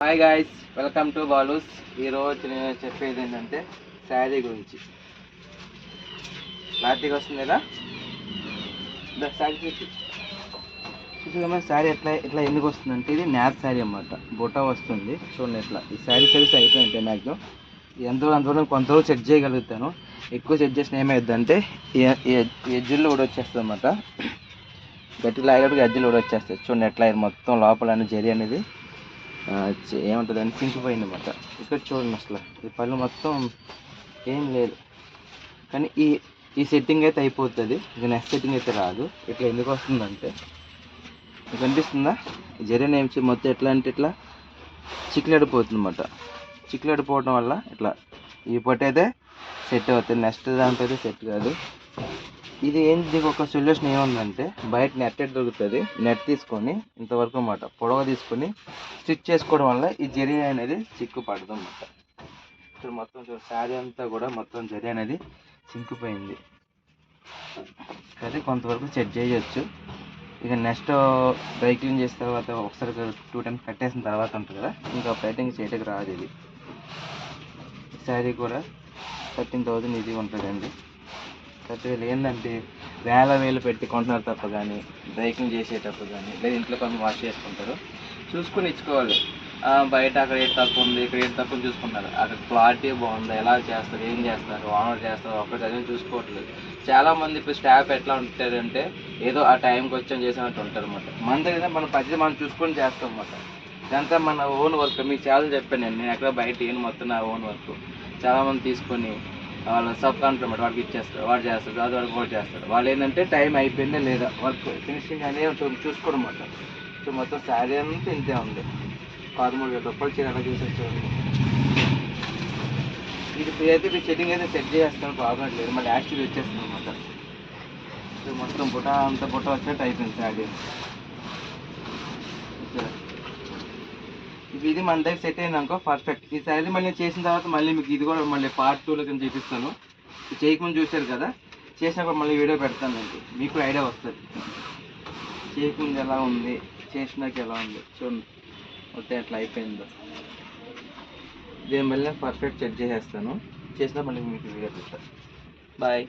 Hi guys, welcome to Balu's. ఈరోజు నేను చెప్పేది ఏంటంటే శారీ గురించి. క్లారిటీగా వస్తుంది కదా? శారీ చూసుకున్నా శారీ ఎట్లా ఎందుకు వస్తుందంటే ఇది న్యాప్ శారీ అన్నమాట. బుట్ట వస్తుంది చూడండి. ఇట్లా ఈ శారీ సర్వీస్ అయిపోయింటే మ్యాక్సిమం అంతవరకు కొంతవరకు సెట్ చేయగలుగుతాను. ఎక్కువ సెట్ చేసిన ఏమైందంటే ఎడ్జిల్లో కూడా వచ్చేస్తుంది అన్నమాట. గట్టి లాగేటప్పుడు ఎడ్జిల్లో కూడా వచ్చేస్తాయి. చూడండి ఎట్లా మొత్తం లోపల జరి అనేది ఏముంటుంది అని చింకిపోయింది అన్నమాట. ఇక్కడ చూడండి అసలు ఈ పళ్ళు మొత్తం ఏం లేదు. కానీ ఈ సెట్టింగ్ అయితే అయిపోతుంది. ఇక నెక్స్ట్ సెట్టింగ్ అయితే రాదు. ఇట్లా ఎందుకు వస్తుందంటే మీకు అనిపిస్తుందా? జరీన్ ఏమి మొత్తం ఎట్లా అంటే ఇట్లా చిక్కులడిపోతుంది అన్నమాట. చిక్కులడిపోవడం వల్ల ఇట్లా ఈ పొట్టు అయితే సెట్ అవుతుంది, నెక్స్ట్ దాంట్లో అయితే సెట్ కాదు. ఇది దీనికి ఒక సొల్యూషన్ ఏముందంటే బయట నెట్ దొరుకుతుంది. నెట్ తీసుకొని ఇంతవరకు అన్నమాట పొడవ తీసుకొని స్టిచ్ చేసుకోవడం వల్ల ఈ జరీ అనేది చిక్కు పడదు అన్నమాట. ఇప్పుడు మొత్తం శారీ అంతా కూడా మొత్తం జరీ అనేది చింకిపోయింది. అది కొంతవరకు సెట్ చేయొచ్చు. ఇక నెక్స్ట్ డ్రై క్లీన్ చేసిన తర్వాత ఒకసారి 2 times కట్టేసిన తర్వాత ఉంటుంది కదా, ఇంకా ఫైటింగ్ చేయడానికి రాదు. ఇది శారీ కూడా 13,000 ఇది ఉంటుందండి. వీళ్ళు ఏంటంటే వేలు పెట్టి కొంటున్నారు తప్ప కానీ డ్రై క్లీన్ చేసేటప్పుడు కానీ లేదా ఇంట్లో కొన్ని వాష్ చేసుకుంటారు. చూసుకుని ఇచ్చుకోవాలి. బయట అక్కడ ఏది తక్కువ ఉంది, ఇక్కడ ఏది తక్కువ చూసుకుంటారు. అక్కడ క్వాలిటీ బాగుందా, ఎలా చేస్తారు, ఏం చేస్తారు, ఓనర్ చేస్తారు, ఒక్కటి అదే చూసుకోవట్లేదు. చాలామంది ఇప్పుడు స్టాఫ్ ఎట్లా ఉంటారంటే ఏదో ఆ టైంకి వచ్చాం చేసినట్టు ఉంటారు అన్నమాట. మన దగ్గర మన పద్ధతి మనం చూసుకొని చేస్తాం అన్నమాట. ఇదంతా మన ఓన్ వర్క్. మీకు చాలా చెప్పాను నేను ఎక్కడ బయట ఏం మొత్తం నా ఓన్ వర్క్. చాలామంది తీసుకొని వాళ్ళ సబ్ కాంట్రాక్టర్ వాడికి ఇచ్చేస్తారు, వాడు చేస్తాడు, అది వాడికి కూడా చేస్తాడు. వాళ్ళు ఏంటంటే టైం అయిపోయిందా లేదా వర్క్ ఫినిషింగ్ అనేది చూసుకోవడం అన్నమాట. సో మొత్తం శారీ అంతా ఇంతే ఉంది. 13,000 చీర అలా చూసేసుకోండి. ఇది అయితే మీ సెట్టింగ్ అయితే సెట్ చేస్తాను, ప్రాబ్లం లేదు. మళ్ళీ యాక్చువల్ వచ్చేస్తుంది అన్నమాట. సో మొత్తం బుట్ట అంత బుట్ట వచ్చినట్టు అయిపోయింది శారీ. ఇది మన దగ్గర సెట్ అయింది అనుకో పర్ఫెక్ట్. ఈ శారీ మళ్ళీ చేసిన తర్వాత మళ్ళీ మీకు ఇది కూడా మళ్ళీ పార్ట్ 2లో కింద చూపిస్తాను. చేయకముందు చూశారు కదా, చేసినప్పుడు మళ్ళీ వీడియో పెడతానండి, మీకు ఐడియా వస్తుంది చేయకముందు ఎలా ఉంది, చేసినాక ఎలా ఉంది. చూడండి మొత్తం ఎట్లా అయిపోయిందో. దీని మళ్ళీ పర్ఫెక్ట్ సెట్ చేసేస్తాను. చేసినా మళ్ళీ మీకు వీడియో పెడతాను. బాయ్.